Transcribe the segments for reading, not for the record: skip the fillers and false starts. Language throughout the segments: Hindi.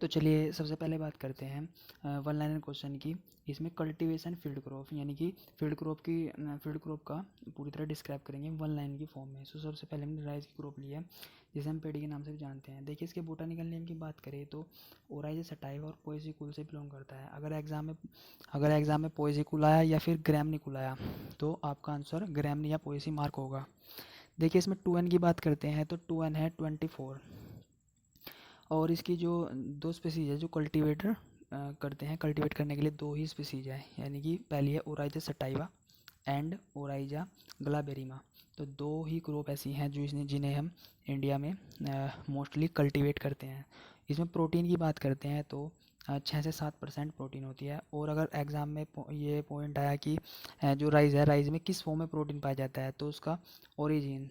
तो चलिए सबसे पहले बात करते हैं वन लाइनर क्वेश्चन की। इसमें कल्टीवेशन फील्ड क्रॉप यानी कि फील्ड क्रॉप का पूरी तरह डिस्क्राइब करेंगे वन लाइन की फॉर्म में। सो सबसे पहले हमने राइस की क्रॉप ली है, जिसे हम पेडी के नाम से भी जानते हैं। देखिए इसके बोटानिकल नेम की बात करें तो ओराइज सटाइवा और पोएसी से बिलोंग करता है। अगर एग्जाम में पोएसी आया या फिर ग्रैमनी आया तो आपका आंसर ग्रैमनी या पोएसी मार्क होगा। देखिए इसमें 2n की बात करते हैं तो 2n है 24, और इसकी जो दो स्पीसीज है जो करते हैं, कल्टीवेट करने के लिए दो ही स्पीसीज है, यानी कि पहली है ओराइजा सटाइवा एंड ओराइजा ग्लाबेरिमा। तो दो ही क्रॉप ऐसी हैं जिन्हें हम इंडिया में मोस्टली कल्टीवेट करते हैं। इसमें प्रोटीन की बात करते हैं तो 6 से 7% प्रोटीन होती है। और अगर एग्ज़ाम में ये पॉइंट आया कि जो राइस में किस फॉर्म में प्रोटीन पाया जाता है, तो उसका ओरिजिन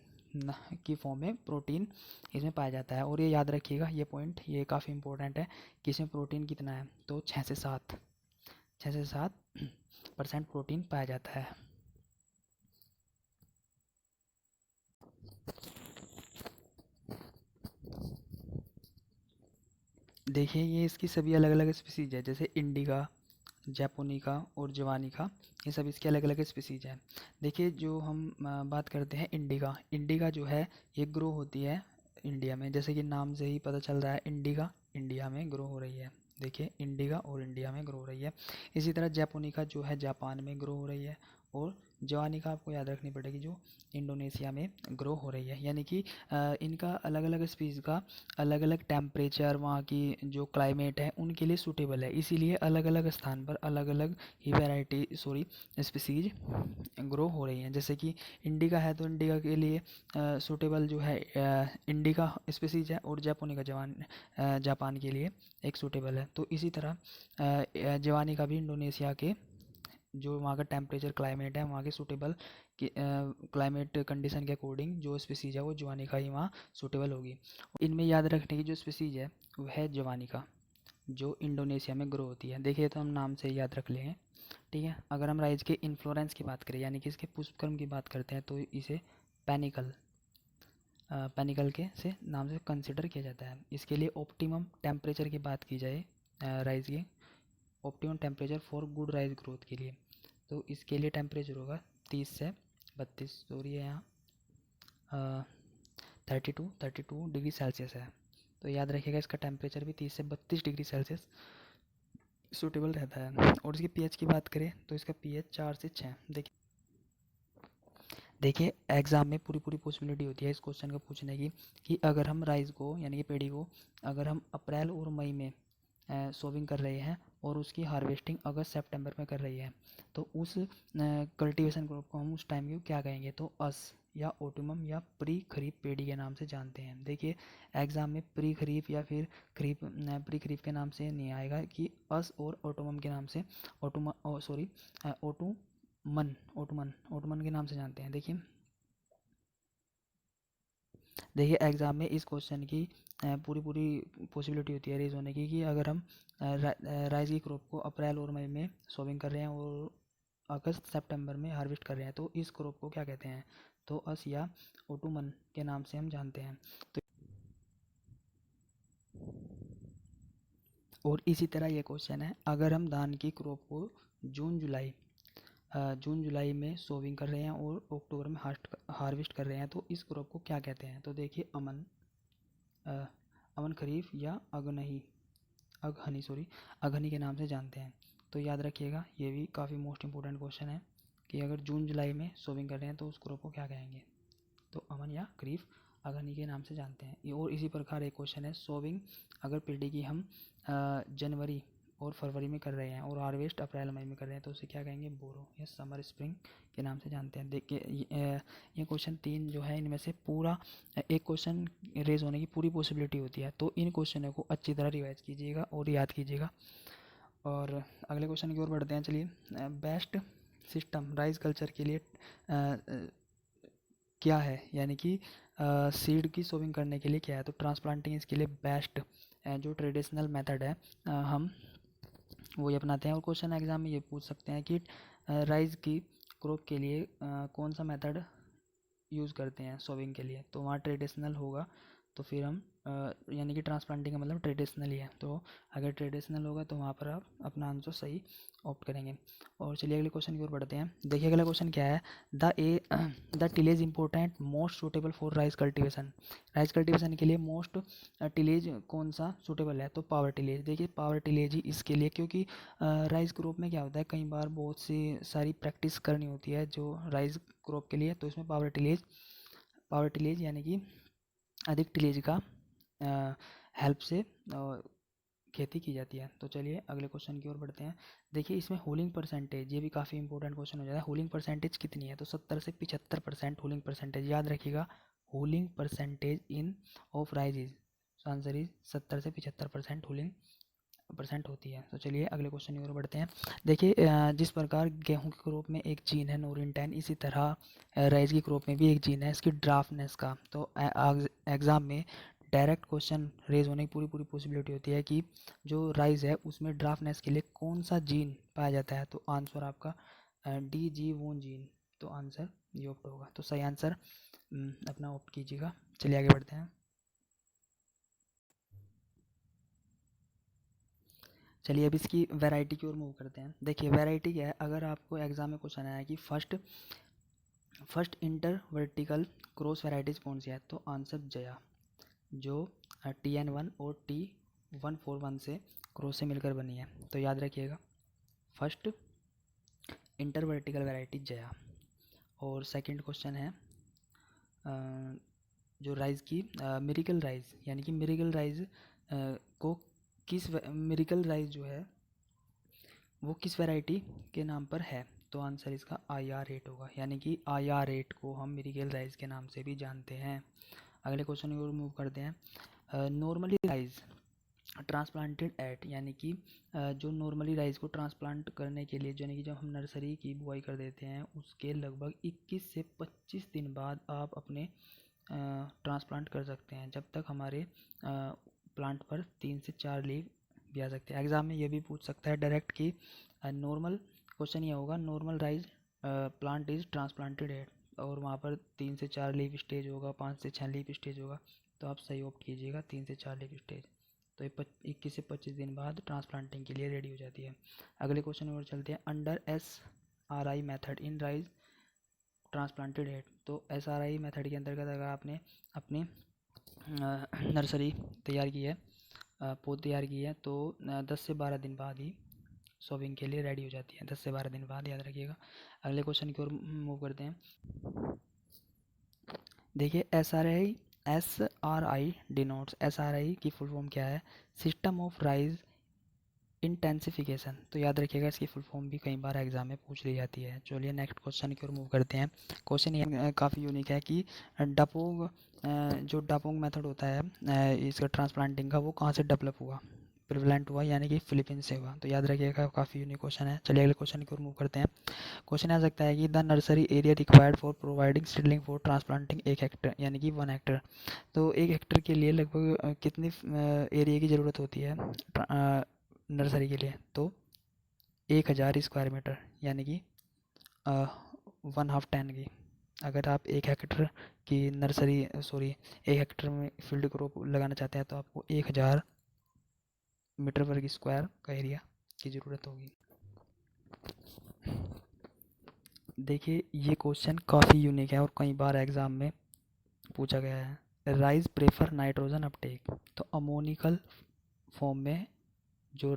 की फॉर्म में प्रोटीन इसमें पाया जाता है। और ये याद रखिएगा, ये पॉइंट ये काफ़ी इंपॉर्टेंट है कि इसमें प्रोटीन कितना है, तो 6 से 7% प्रोटीन पाया जाता है। देखिए ये इसकी सभी अलग अलग स्पीसीज है, जैसे इंडिका, जापोनिका और जवानिका, ये सब इसके अलग अलग स्पीसीज हैं। देखिए जो हम बात करते हैं इंडिका जो है ये ग्रो होती है इंडिया में, जैसे कि नाम से ही पता चल रहा है इंडिका इंडिया में ग्रो हो रही है। देखिए इंडिका और इंडिया में ग्रो हो रही है। इसी तरह जापोनिका जो है जापान में ग्रो हो रही है, और जवानिका आपको याद रखनी पड़ेगी जो इंडोनेशिया में ग्रो हो रही है। यानी कि इनका अलग अलग स्पीसीज का अलग अलग टेम्परेचर, वहाँ की जो क्लाइमेट है उनके लिए सूटेबल है, इसीलिए अलग अलग स्थान पर अलग अलग ही स्पीसीज ग्रो हो रही हैं। जैसे कि इंडिका है तो इंडिका के लिए सूटेबल जो है इंडिका स्पीसीज है, और जापोनिका जापान के लिए एक सूटेबल है। तो इसी तरह जवानिका भी इंडोनेशिया के जो वहाँ का टेम्परेचर क्लाइमेट है, वहाँ के सूटेबल क्लाइमेट कंडीशन के अकॉर्डिंग जो स्पीसीज है वो जवानिका ही वहाँ सूटेबल होगी। इनमें याद रखने की जो स्पीसीज है वो है जवानिका, जो इंडोनेशिया में ग्रो होती है। देखिए तो हम नाम से याद रख लेंगे, ठीक है। अगर हम राइज के इन्फ्लोरेंस की बात करें यानी कि इसके पुष्पक्रम की बात करते हैं, तो इसे पैनिकल पैनिकल के से नाम से कंसिडर किया जाता है। इसके लिए ऑप्टिमम टेम्परेचर की बात की जाए, राइज के optimum temperature for good rice growth के लिए, तो इसके लिए टेम्परेचर होगा 30 से 32, सॉरी है यहाँ 32 डिग्री सेल्सियस है। तो याद रखिएगा इसका टेम्परेचर भी 30 से 32 डिग्री सेल्सियस सूटेबल रहता है। और इसकी पीएच की बात करें तो इसका पीएच 4 से 6। देखिए एग्ज़ाम में पूरी पूरी पॉसिबिलिटी होती है इस क्वेश्चन को पूछने की, कि अगर हम राइस को यानी कि पेड़ी को अगर हम अप्रैल और मई में सोविंग कर रहे हैं और उसकी हार्वेस्टिंग अगस्त सितंबर में कर रही है, तो उस कल्टीवेशन क्रॉप को हम उस टाइम को क्या कहेंगे, तो अस या ओटोमम या प्री खरीफ पेड़ी के नाम से जानते हैं। देखिए एग्ज़ाम में प्री खरीफ या फिर प्री खरीफ के नाम से नहीं आएगा, कि अस और ओटोमम के नाम से ओटोमन के नाम से जानते हैं। देखिए एग्ज़ाम में इस क्वेश्चन की पूरी पूरी पॉसिबिलिटी होती है रेज होने की, कि अगर हम राइस की क्रॉप को अप्रैल और मई में सोविंग कर रहे हैं और अगस्त सितंबर में हार्वेस्ट कर रहे हैं, तो इस क्रॉप को क्या कहते हैं, तो अस या ओटोमन के नाम से हम जानते हैं। तो और इसी तरह ये क्वेश्चन है, अगर हम धान की क्रॉप को जून जुलाई में सोविंग कर रहे हैं और अक्टूबर में हार्वेस्ट कर रहे हैं, तो इस क्रॉप को क्या कहते हैं, तो देखिए अमन खरीफ या अगहनी के नाम से जानते हैं। तो याद रखिएगा ये भी काफ़ी मोस्ट इंपॉर्टेंट क्वेश्चन है, कि अगर जून जुलाई में सोविंग कर रहे हैं तो उस क्रॉप को क्या कहेंगे, तो अमन या खरीफ अगहनी के नाम से जानते हैं। और इसी प्रकार एक क्वेश्चन है, सोविंग अगर पेड़ी की हम जनवरी और फरवरी में कर रहे हैं और हार्वेस्ट अप्रैल मई में कर रहे हैं, तो उसे क्या कहेंगे, बोरो या समर स्प्रिंग के नाम से जानते हैं। देखिए ये क्वेश्चन 3 जो है इनमें से पूरा एक क्वेश्चन रेज होने की पूरी पॉसिबिलिटी होती है। तो इन क्वेश्चनों को अच्छी तरह रिवाइज कीजिएगा और याद कीजिएगा। और अगले क्वेश्चन की ओर बढ़ते हैं। चलिए बेस्ट सिस्टम राइस कल्चर के लिए क्या है, यानी कि सीड की सोविंग करने के लिए क्या है, तो ट्रांसप्लांटिंग इसके लिए बेस्ट जो ट्रेडिशनल मेथड है हम वही अपनाते हैं। और क्वेश्चन एग्जाम में ये पूछ सकते हैं कि राइस की क्रॉप के लिए कौन सा मेथड यूज़ करते हैं सोविंग के लिए, तो वहाँ ट्रेडिशनल होगा, तो फिर हम यानी कि ट्रांसप्लांटिंग का मतलब ट्रेडिशनल ही है, तो अगर ट्रेडिशनल होगा तो वहाँ पर आप अपना आंसर सही ऑप्ट करेंगे। और चलिए अगले क्वेश्चन की ओर बढ़ते हैं। देखिए अगला क्वेश्चन क्या है, the tillage important most suitable for rice cultivation. Rice cultivation के लिए मोस्ट टिलेज कौन सा सूटेबल है, तो पावर टिलेज। देखिए पावर टिलेज ही इसके लिए, क्योंकि राइस क्रॉप में क्या होता है, कई बार बहुत सी सारी प्रैक्टिस करनी होती है जो राइस क्रॉप के लिए, तो इसमें पावर टिलेज यानी कि अधिक टिलेज का हेल्प से खेती की जाती है। तो चलिए अगले क्वेश्चन की ओर बढ़ते हैं। देखिए इसमें होलिंग परसेंटेज, ये भी काफ़ी इंपॉर्टेंट क्वेश्चन हो जाता है। होलिंग परसेंटेज कितनी है, तो 70 से 75% होलिंग परसेंटेज, याद रखिएगा। Hulling percentage in of rice is, answer is 70 से 75% होलिंग परसेंट होती है। तो चलिए अगले क्वेश्चन की ओर बढ़ते हैं। देखिए जिस प्रकार गेहूं की क्रॉप में एक जीन है नोरिन 10, इसी तरह राइस की क्रॉप में भी एक जीन है इसकी ड्राफ्टनेस का। तो एग्ज़ाम में डायरेक्ट क्वेश्चन रेज होने की पूरी पूरी पॉसिबिलिटी होती है कि जो राइस है उसमें ड्राफ्टनेस के लिए कौन सा जीन पाया जाता है, तो आंसर आपका डी जी वोन जीन, तो आंसर ये ऑप्ट होगा। तो सही आंसर अपना ऑप्ट कीजिएगा। चलिए आगे बढ़ते हैं। चलिए अब इसकी वैरायटी की ओर मूव करते हैं। देखिए वैरायटी क्या है, अगर आपको एग्जाम में क्वेश्चन आया कि first inter vertical cross varieties कौन सी है, तो आंसर जया, जो TN1 और T141 से क्रॉस से मिलकर बनी है। तो याद रखिएगा first inter vertical variety Jaya. और सेकंड क्वेश्चन है जो राइस की मिरिकल राइस, यानी कि मिरिकल राइस को मिरिकल राइस जो है वो किस वैरायटी के नाम पर है, तो आंसर इसका IR8 होगा, यानी कि IR8 को हम मिरिकल राइस के नाम से भी जानते हैं। अगले क्वेश्चन की ओर मूव करते हैं। नॉर्मली राइस ट्रांसप्लांटेड एट, यानी कि जो नॉर्मली राइस को ट्रांसप्लांट करने के लिए, यानी कि जब हम नर्सरी की बुआई कर देते हैं उसके लगभग 21 से 25 दिन बाद आप अपने ट्रांसप्लांट कर सकते हैं, जब तक हमारे प्लांट पर 3 से 4 लीव भी आ सकते हैं। एग्जाम में ये भी पूछ सकता है डायरेक्ट कि नॉर्मल क्वेश्चन ये होगा, normal rice plant is transplanted at, और वहाँ पर 3 से 4 लीव स्टेज होगा, 5 से 6 लीव स्टेज होगा, तो आप सही ऑप्ट कीजिएगा 3 से 4 लीव स्टेज। तो ये 21 से 25 दिन बाद ट्रांसप्लांटिंग के लिए रेडी हो जाती है। अगले क्वेश्चन और चलते हैं। Under SRI method in rice transplanted head, तो SRI मेथड के अंतर्गत अगर आपने अपनी नर्सरी तैयार की है, पौध तैयार की है, तो 10 से 12 दिन बाद ही सॉविंग के लिए रेडी हो जाती है, 10 से 12 दिन बाद, याद रखिएगा। अगले क्वेश्चन की ओर मूव करते हैं। देखिए SRI डिनोट्स, SRI की फुल फॉर्म क्या है, सिस्टम ऑफ राइज इंटेंसिफिकेशन, तो याद रखिएगा इसकी फुल फॉर्म भी कई बार एग्जाम में पूछ ली जाती है। चलिए नेक्स्ट क्वेश्चन की ओर मूव करते हैं। क्वेश्चन ये काफ़ी यूनिक है कि डपोंग जो डपोंग मेथड होता है इसका ट्रांसप्लांटिंग का, वो कहाँ से डेवलप हुआ, प्रिवलेंट हुआ, यानी कि फिलीपींस से हुआ। तो याद रखिएगा काफ़ी यूनिक क्वेश्चन है। चलिए अगले क्वेश्चन की ओर मूव करते हैं। क्वेश्चन आ सकता है कि the nursery area required for providing seedling for transplanting 1 Hector, यानी कि 1 हेक्टर, तो 1 हेक्टर के लिए लगभग कितनी एरिया की ज़रूरत होती है नर्सरी के लिए, तो 1000 स्क्वायर मीटर, यानी कि 1/2 टन की। अगर आप 1 हेक्टर की नर्सरी, सॉरी 1 हेक्टर में फील्ड क्रॉप लगाना चाहते हैं, तो आपको 1000 मीटर वर्ग स्क्वायर का एरिया की ज़रूरत होगी। देखिए ये क्वेश्चन काफ़ी यूनिक है और कई बार एग्ज़ाम में पूछा गया है। राइस प्रेफर नाइट्रोजन अपटेक, तो अमोनिकल फॉर्म में जो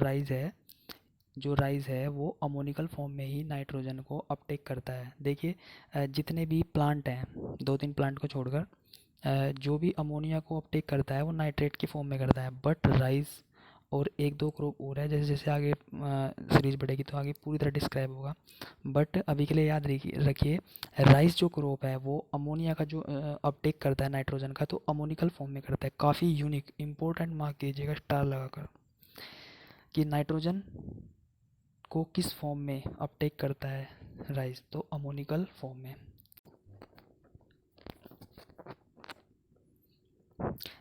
राइस है वो अमोनिकल फॉर्म में ही नाइट्रोजन को अपटेक करता है। देखिए जितने भी प्लांट हैं, 2-3 प्लांट को छोड़कर, जो भी अमोनिया को अपटेक करता है वो नाइट्रेट की फॉर्म में करता है, बट राइस और 1-2 क्रॉप और है, जैसे जैसे आगे सीरीज बढ़ेगी तो आगे पूरी तरह डिस्क्राइब होगा, बट अभी के लिए याद रखिए राइस जो क्रॉप है वो अमोनिया का जो अपटेक करता है नाइट्रोजन का, तो अमोनिकल फॉर्म में करता है। काफ़ी यूनिक इंपॉर्टेंट मार्क कीजिएगा स्टार लगाकर कि नाइट्रोजन को किस फॉर्म में अपटेक करता है राइस, तो अमोनिकल फॉर्म में।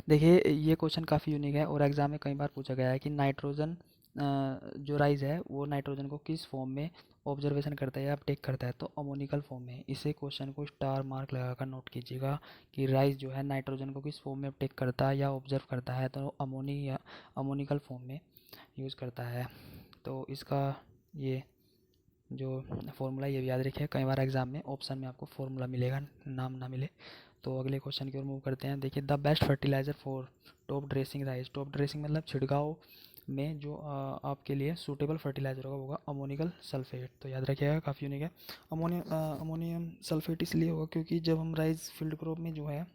देखिए ये क्वेश्चन काफ़ी यूनिक है और एग्जाम में कई बार पूछा गया है कि नाइट्रोजन जो राइस है वो नाइट्रोजन को किस फॉर्म में ऑब्जर्वेशन करता है या अपटेक करता है, तो अमोनिकल फॉर्म में। इसे क्वेश्चन को स्टार मार्क लगाकर नोट कीजिएगा कि राइस जो है नाइट्रोजन को किस फॉर्म में अपटेक करता है या ऑब्जर्व करता है, तो अमोनिकल फॉर्म में यूज़ करता है। तो इसका ये जो फॉर्मूला ये भी याद रखिए, कई बार एग्जाम में ऑप्शन में आपको फॉर्मूला मिलेगा, नाम ना मिले। तो अगले क्वेश्चन की ओर मूव करते हैं। देखिए, the best fertiliser for top dressing rice. Top dressing मतलब छिड़काव में जो आपके लिए सूटेबल फर्टिलाइज़र होगा वो होगा अमोनिकल सल्फेट। तो याद रखिएगा, काफ़ी यूनिक है। अमोनियम सल्फेट इसलिए होगा क्योंकि जब हम राइस फील्ड क्रॉप में जो है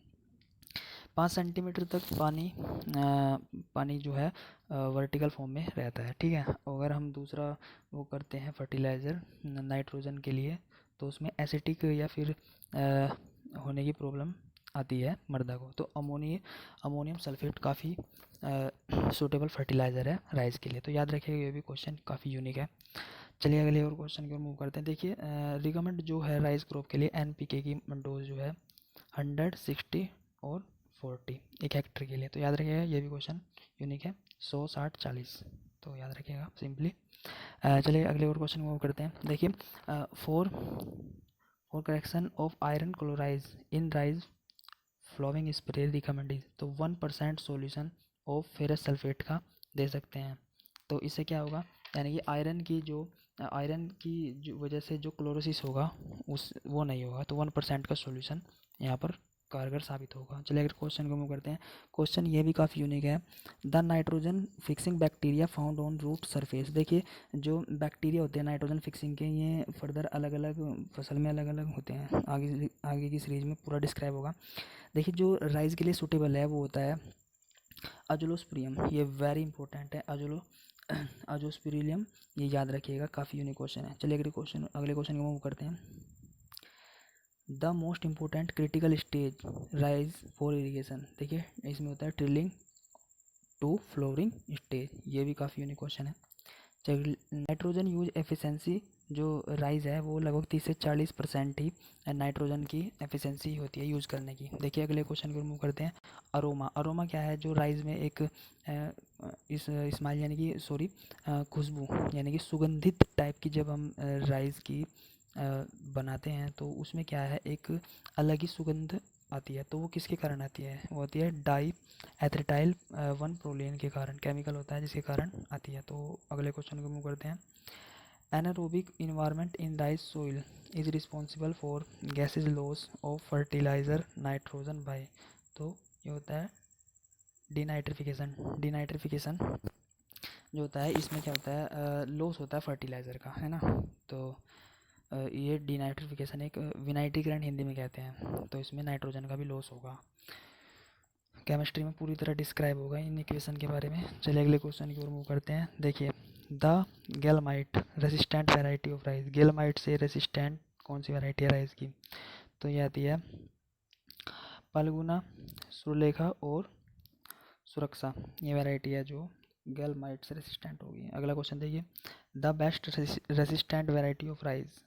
5 सेंटीमीटर तक पानी जो है वर्टिकल फॉर्म में रहता है, ठीक है। अगर हम दूसरा वो करते हैं फर्टिलाइज़र नाइट्रोजन के लिए, तो उसमें एसिटिक या फिर होने की प्रॉब्लम आती है मृदा को। तो अमोनियम सल्फेट काफ़ी सूटेबल फर्टिलाइज़र है राइस के लिए। तो याद रखिएगा, ये भी क्वेश्चन काफ़ी यूनिक है। चलिए अगले और क्वेश्चन की ओर मूव करते हैं। देखिए, रिकमेंड जो है राइस क्रॉप के लिए एनपीके की डोज जो है 100, 60 और 40 एक हेक्टर के लिए। तो याद रखिएगा, ये भी क्वेश्चन यूनिक है, 100, 60, 40। तो याद रखिएगा सिंपली। चलिए अगले और क्वेश्चन मूव करते हैं। देखिए, for for correction of iron chloride in rice flowing spray recommended, तो 1% सॉल्यूशन ऑफ फेरस सल्फेट का दे सकते हैं। तो इससे क्या होगा, यानी कि आयरन की जो वजह से जो क्लोरोसिस होगा उस वो नहीं होगा, तो 1% का सॉल्यूशन यहाँ पर कारगर साबित होगा। चलिए अगर क्वेश्चन को मूव करते हैं। क्वेश्चन ये भी काफ़ी यूनिक है। The nitrogen fixing bacteria found on root surface. देखिए, जो बैक्टीरिया होते हैं नाइट्रोजन फिक्सिंग के, ये फर्दर अलग अलग फसल में अलग अलग होते हैं। आगे की सीरीज में पूरा डिस्क्राइब होगा। देखिए, जो राइस के लिए सूटेबल है वो होता है अजोलोस्पिरियम, ये वेरी इंपॉर्टेंट है। अजोस्पिरिलियम, ये याद रखिएगा, काफ़ी यूनिक क्वेश्चन है। चलिए अगले क्वेश्चन को मूव करते हैं। The most important critical stage rise for irrigation. देखिए, इसमें होता है ट्रिलिंग टू फ्लोरिंग स्टेज, ये भी काफ़ी यूनिक क्वेश्चन है। चलिए, नाइट्रोजन यूज एफिशिएंसी जो राइस है वो लगभग 30 से 40% ही नाइट्रोजन की एफिशिएंसी होती है यूज़ करने की। देखिए अगले क्वेश्चन को मूव करते हैं। अरोमा क्या है, जो राइस में एक इस इस्माइल यानी कि सॉरी खुशबू यानी कि सुगंधित टाइप की, जब हम राइस की बनाते हैं तो उसमें क्या है, एक अलग ही सुगंध आती है। तो वो किसके कारण आती है, वो आती है डाई एथेटाइल 1 प्रोलिन के कारण, केमिकल होता है जिसके कारण आती है। तो अगले क्वेश्चन को मूव करते हैं। Anaerobic environment in rice soil is responsible for gases loss of fertiliser nitrogen by. तो ये होता है डिनाइट्रिफिकेशन जो होता है, इसमें क्या होता है, लॉस होता है फर्टिलाइज़र का, है ना। तो ये डिनाइट्रिफिकेशन एक विनाइट्रीकरण हिंदी में कहते हैं। तो इसमें नाइट्रोजन का भी लॉस होगा। केमिस्ट्री में पूरी तरह डिस्क्राइब होगा इन इक्वेशन के बारे में। चलिए अगले क्वेश्चन की ओर मूव करते हैं। देखिए, the gall midge resistant variety of rice. Gall midge से रेसिस्टेंट कौन सी वैरायटी है राइस की, तो ये आती है पलगुना, सुलेखा और सुरक्षा। ये वैरायटी है जो गेलमाइट से रेसिस्टेंट होगी। अगला क्वेश्चन देखिए, the best resistant variety of rice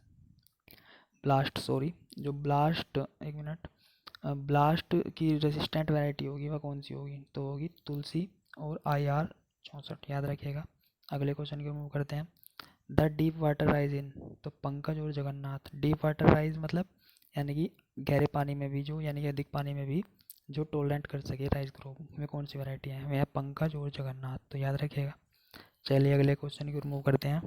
blast की रेसिस्टेंट वैरायटी होगी वह कौन सी होगी, तो होगी तुलसी और IR64, याद रखिएगा। अगले क्वेश्चन की मूव करते हैं। The deep water rise in, तो पंकज और जगन्नाथ। डीप वाटर राइज मतलब यानी कि गहरे पानी में भी जो, यानी कि अधिक पानी में भी जो टोलरेंट कर सके राइस ग्रोव में कौन सी वैरायटी है, वह पंकज और जगन्नाथ। तो याद रखिएगा। चलिए अगले क्वेश्चन की ओर मूव करते हैं।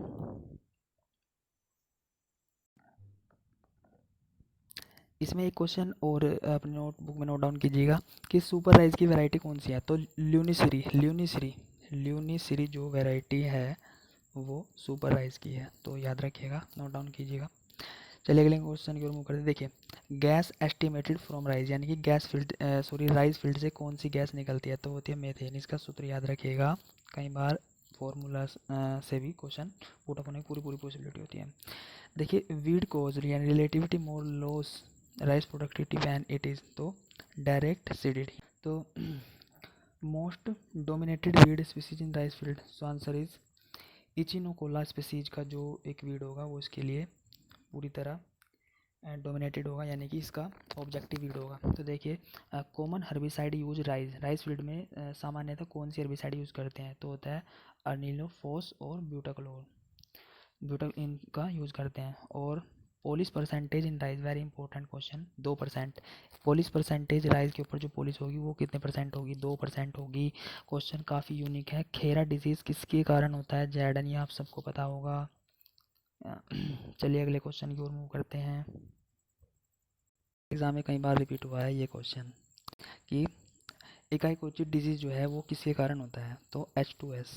इसमें एक क्वेश्चन और अपने नोटबुक में नोट डाउन कीजिएगा कि सुपर राइस की वैरायटी कौन सी है, तो ल्यूनिसरी जो वैरायटी है वो सुपर राइस की है। तो याद रखिएगा, नोट डाउन कीजिएगा। चलिए अगले क्वेश्चन की ओर मूव करते हैं। देखिए, गैस एस्टिमेटेड फ्रॉम राइस, यानी कि राइस फील्ड से कौन सी गैस निकलती है, तो होती है मेथेन। इसका सूत्र याद रखिएगा, कई बार फॉर्मूला से भी क्वेश्चन पुट अप होने की पूरी पूरी पॉसिबिलिटी होती है। देखिए, वीड कोज यानी relativity more loss rice productivity when it is, तो डायरेक्ट सीडेड। तो most dominated weed species in rice field, so answer is echinochloa species का जो एक वीड होगा वो इसके लिए पूरी तरह डोमिनेटेड होगा, यानी कि इसका ऑब्जेक्टिव यूज होगा। तो देखिए common herbicide use rice field में सामान्यतः कौन सी हर्बिसाइड यूज़ करते हैं, तो होता है अर्निलोफोस और ब्यूटाक्लोर, ब्यूटा इनका यूज़ करते हैं। और polish percentage in rice, very important question, 2%। Polish percentage rice के ऊपर जो पॉलिश होगी वो कितने परसेंट होगी, 2% होगी। क्वेश्चन काफ़ी यूनिक है। खेरा डिजीज़ किसके कारण होता है, जैडन, ये आप सबको पता होगा। चलिए अगले क्वेश्चन की ओर मूव करते हैं। एग्जाम में कई बार रिपीट हुआ है ये क्वेश्चन कि इकाईकोचित डिजीज़ जो है वो किसके कारण होता है, तो H2S,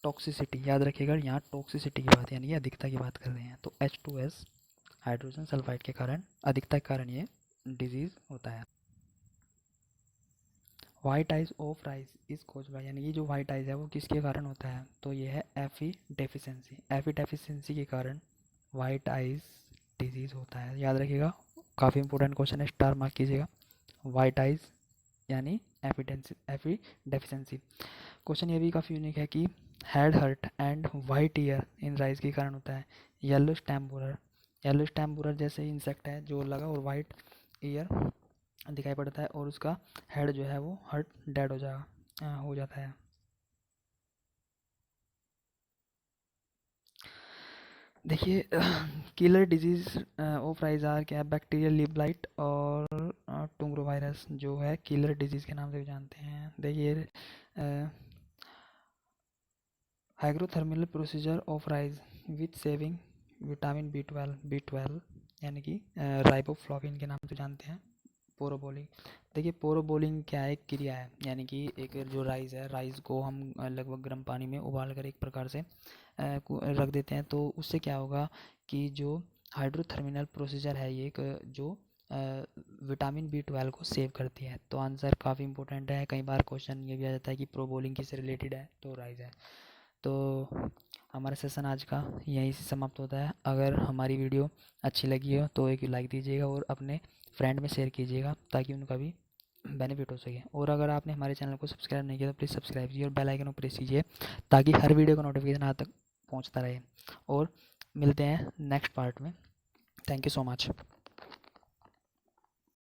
टॉक्सिसिटी, याद रखिएगा यहाँ टॉक्सिसिटी की बात यानी कि अधिकता की बात कर रहे हैं। तो H2S हाइड्रोजन सल्फाइड के कारण, अधिकता के कारण ये डिजीज़ होता है। वाइट आइज ऑफ राइस इस खोज बाय, यानी कि जो वाइट आइज है वो किसके कारण होता है, तो ये है एफी डेफिशिएंसी, एफी डेफिशिएंसी के कारण वाइट आइज डिजीज़ होता है। याद रखिएगा, काफ़ी इंपॉर्टेंट क्वेश्चन है, स्टार मार्क कीजिएगा। वाइट आइज यानी एफी डेफिशिएंसी। क्वेश्चन ये भी काफ़ी यूनिक है कि head hurt and white ear in rice के कारण होता है। Yellow stem borer, yellow stem borer जैसे इंसेक्ट है जो लगा और वाइट ईयर दिखाई पड़ता है और उसका हेड जो है वो हर्ट डेड हो जाता है। देखिए killer disease of rice are क्या है, बैक्टीरियल लीफ ब्लाइट और टुंग्रो वायरस जो है किलर डिजीज के नाम से भी जानते हैं। देखिए hygrothermal procedure of rice with saving vitamin B twelve यानी कि राइबोफ्लाविन के नाम से जानते हैं। पोरोबोलिंग, देखिए पोरोबोलिंग क्या है, एक क्रिया है, यानी कि एक जो राइस है, राइस को हम लगभग गर्म पानी में उबाल कर एक प्रकार से रख देते हैं। तो उससे क्या होगा कि जो हाइड्रोथर्मिनल प्रोसीजर है ये एक जो विटामिन बी 12 को सेव करती है। तो आंसर काफ़ी इंपॉर्टेंट है। कई बार क्वेश्चन ये भी आ जाता है कि प्रोबोलिंग किससे रिलेटेड है, तो राइस है। तो हमारा सेशन आज का यहीं से समाप्त होता है। अगर हमारी वीडियो अच्छी लगी हो तो एक लाइक दीजिएगा और अपने फ्रेंड में शेयर कीजिएगा ताकि उनका भी बेनिफिट हो सके। और अगर आपने हमारे चैनल को सब्सक्राइब नहीं किया तो प्लीज़ सब्सक्राइब कीजिए और बेल आइकन को प्रेस कीजिए ताकि हर वीडियो का नोटिफिकेशन आप तक पहुंचता रहे। और मिलते हैं नेक्स्ट पार्ट में। Thank you so much.